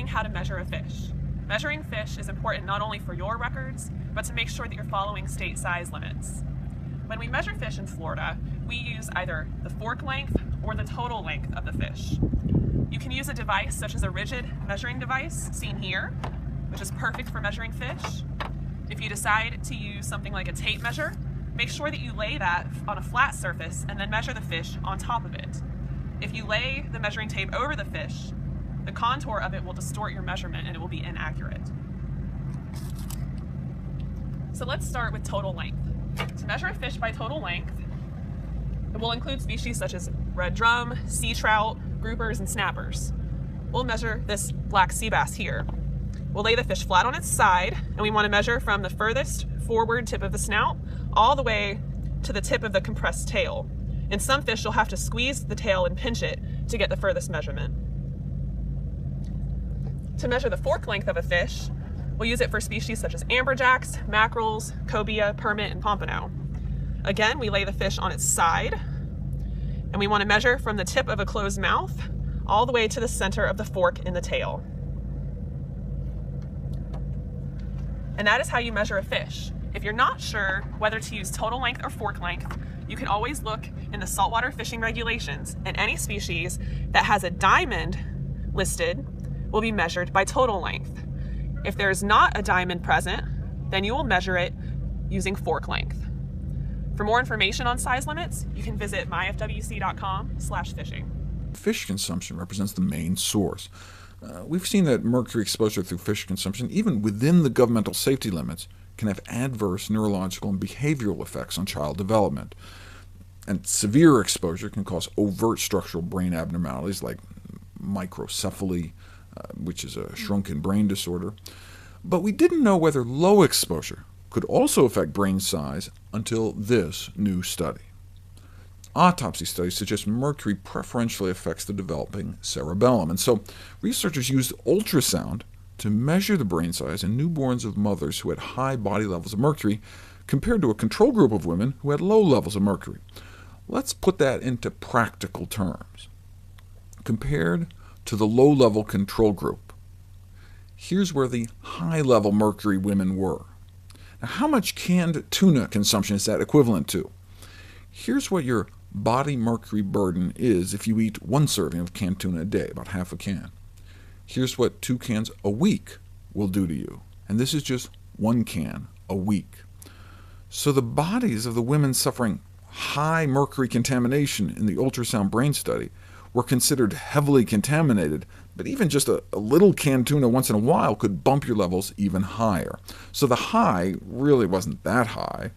learning how to measure a fish. Measuring fish is important not only for your records, but to make sure that you're following state size limits. When we measure fish in Florida, we use either the fork length or the total length of the fish. You can use a device such as a rigid measuring device, seen here, which is perfect for measuring fish. If you decide to use something like a tape measure, make sure that you lay that on a flat surface and then measure the fish on top of it. If you lay the measuring tape over the fish, the contour of it will distort your measurement and it will be inaccurate. So let's start with total length. To measure a fish by total length, it will include species such as red drum, sea trout, groupers, and snappers. We'll measure this black sea bass here. We'll lay the fish flat on its side, and we want to measure from the furthest forward tip of the snout all the way to the tip of the compressed tail. In some fish, you'll have to squeeze the tail and pinch it to get the furthest measurement. To measure the fork length of a fish, we'll use it for species such as amberjacks, mackerels, cobia, permit, and pompano. Again, we lay the fish on its side, and we want to measure from the tip of a closed mouth all the way to the center of the fork in the tail. And that is how you measure a fish. If you're not sure whether to use total length or fork length, you can always look in the saltwater fishing regulations, and any species that has a diamond listed will be measured by total length. If there's not a diamond present, then you will measure it using fork length. For more information on size limits, you can visit myfwc.com/fishing. Fish consumption represents the main source. We've seen that mercury exposure through fish consumption, even within the governmental safety limits, can have adverse neurological and behavioral effects on child development. And severe exposure can cause overt structural brain abnormalities like microcephaly, which is a shrunken brain disorder. But we didn't know whether low exposure could also affect brain size until this new study. Autopsy studies suggest mercury preferentially affects the developing cerebellum, and so researchers used ultrasound to measure the brain size in newborns of mothers who had high body levels of mercury compared to a control group of women who had low levels of mercury. Let's put that into practical terms. Compared to the low-level control group, here's where the high-level mercury women were. Now, how much canned tuna consumption is that equivalent to? Here's what your body mercury burden is if you eat 1 serving of canned tuna a day, about half a can. Here's what 2 cans a week will do to you, and this is just 1 can a week. So the bodies of the women suffering high mercury contamination in the ultrasound brain study were considered heavily contaminated, but even just a little canned tuna once in a while could bump your levels even higher. So the high really wasn't that high,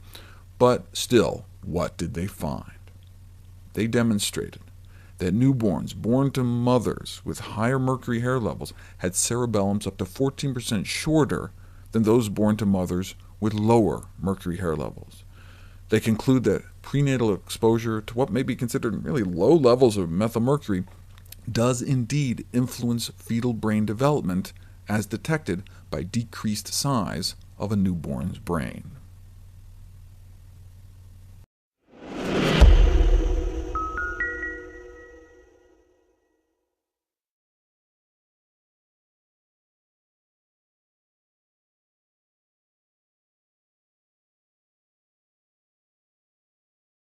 but still, what did they find? They demonstrated that newborns born to mothers with higher mercury hair levels had cerebellums up to 14% shorter than those born to mothers with lower mercury hair levels. They conclude that prenatal exposure to what may be considered really low levels of methylmercury does indeed influence fetal brain development as detected by decreased size of a newborn's brain.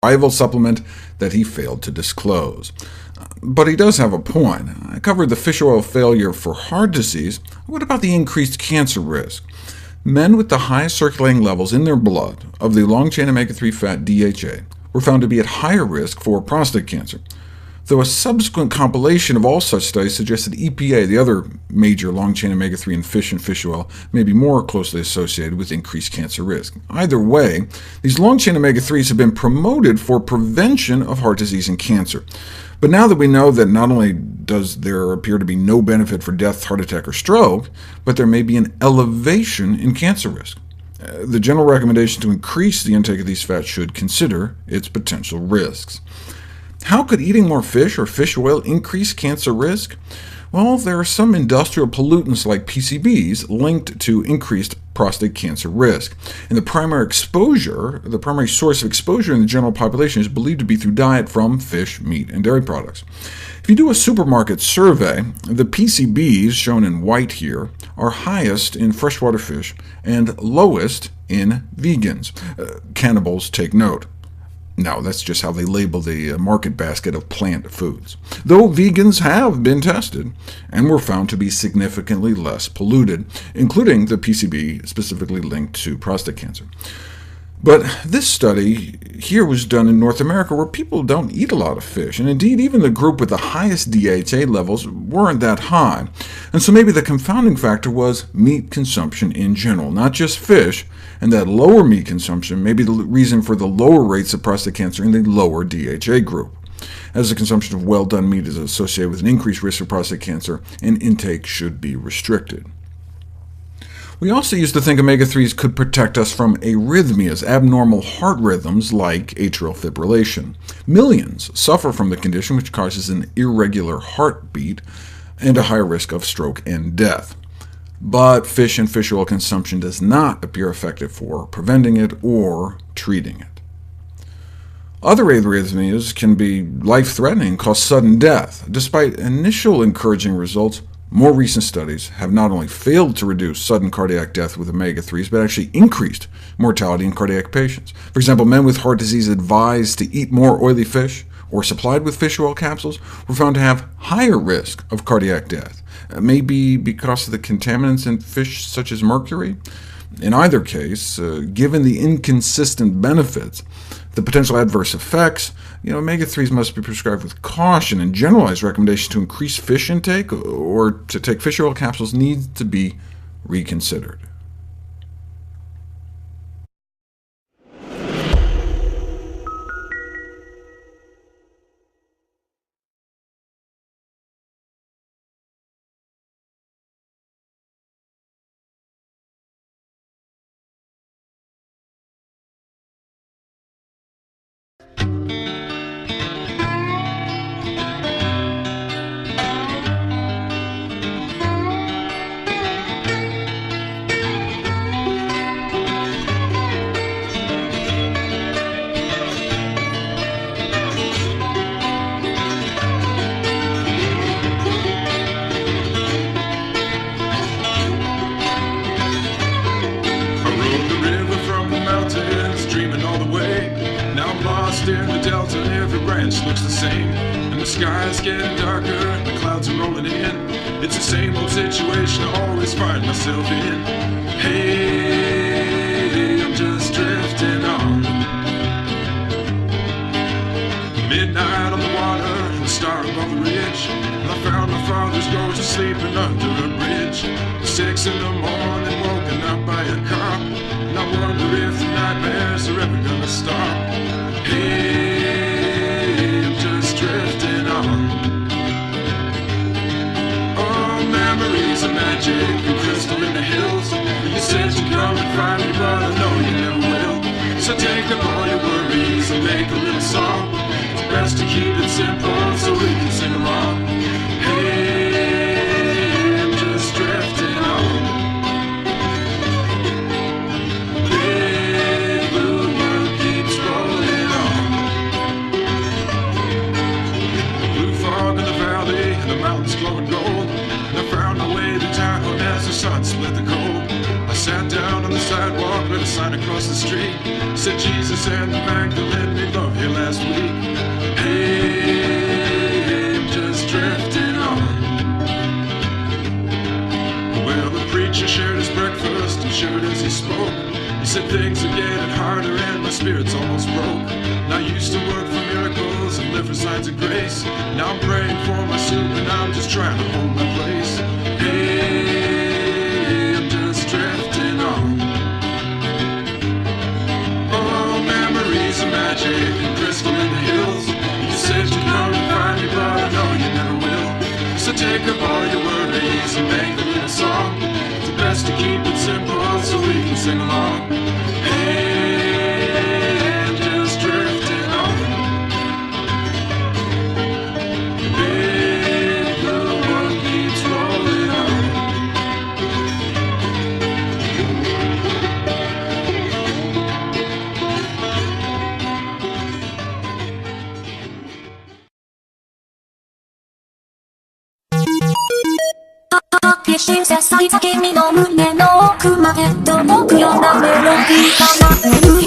Rival supplement that he failed to disclose. But he does have a point. I covered the fish oil failure for heart disease. What about the increased cancer risk? Men with the highest circulating levels in their blood of the long-chain omega-3 fat DHA were found to be at higher risk for prostate cancer, though a subsequent compilation of all such studies suggests that EPA, the other major long-chain omega-3 in fish and fish oil, may be more closely associated with increased cancer risk. Either way, these long-chain omega-3s have been promoted for prevention of heart disease and cancer. But now that we know that not only does there appear to be no benefit for death, heart attack, or stroke, but there may be an elevation in cancer risk, the general recommendation to increase the intake of these fats should consider its potential risks. How could eating more fish or fish oil increase cancer risk? Well, there are some industrial pollutants like PCBs linked to increased prostate cancer risk. And the primary source of exposure in the general population is believed to be through diet from fish, meat, and dairy products. If you do a supermarket survey, the PCBs, shown in white here, are highest in freshwater fish and lowest in vegans. Cannibals take note. No, that's just how they label the market basket of plant foods. Though vegans have been tested and were found to be significantly less polluted, including the PCB specifically linked to prostate cancer. But this study here was done in North America, where people don't eat a lot of fish, and indeed even the group with the highest DHA levels weren't that high. And so maybe the confounding factor was meat consumption in general, not just fish, and that lower meat consumption may be the reason for the lower rates of prostate cancer in the lower DHA group, as the consumption of well-done meat is associated with an increased risk of prostate cancer, and intake should be restricted. We also used to think omega-3s could protect us from arrhythmias, abnormal heart rhythms like atrial fibrillation. Millions suffer from the condition, which causes an irregular heartbeat and a higher risk of stroke and death. But fish and fish oil consumption does not appear effective for preventing it or treating it. Other arrhythmias can be life-threatening and cause sudden death. Despite initial encouraging results, more recent studies have not only failed to reduce sudden cardiac death with omega-3s, but actually increased mortality in cardiac patients. For example, men with heart disease advised to eat more oily fish or supplied with fish oil capsules were found to have higher risk of cardiac death, maybe because of the contaminants in fish such as mercury. In either case, given the inconsistent benefits, the potential adverse effects, omega-3s must be prescribed with caution, and generalized recommendations to increase fish intake or to take fish oil capsules need to be reconsidered. In the delta, every branch looks the same, and the sky's getting darker, and the clouds are rolling in. It's the same old situation I always find myself in. Hey, I'm just drifting on. Midnight on the water, and the star above the ridge, and I found my father's ghost sleeping under a bridge. 6 in the morning, woken up by a cop, and I wonder if the nightmares are ever gonna stop. Hey, I'm just drifting on. Oh, memories of magic and crystal in the hills. You said you'd come and find me, but I know you never will. So take up all your worries and make a little song. It's best to keep it simple so we can sing along. Hey, I'm just drifting on. Big blue world keeps rolling. The mountains glowing gold, and I found my way to town as the sun split the cold. I sat down on the sidewalk, read a sign across the street, said Jesus and the Magdalene made love here last week. Hey, I'm just drifting on. Well, the preacher shared his breakfast and shivered as he spoke. He said things are getting harder and my spirit's almost broke. And I used to work for miracles and live for signs of grace. Now I'm praying for my soup and I'm just trying to hold my place. Hey, I'm just drifting on. Oh, memories of magic and crystal in the hills. You said you'd come and find me, but I know you never will. So take up all your worries and make a little song. It's best to keep it simple so we can sing along. Hey, I'm just drifting on. Big blue world keeps 野菜と君の胸の奥まで届くようなメロディーが流れる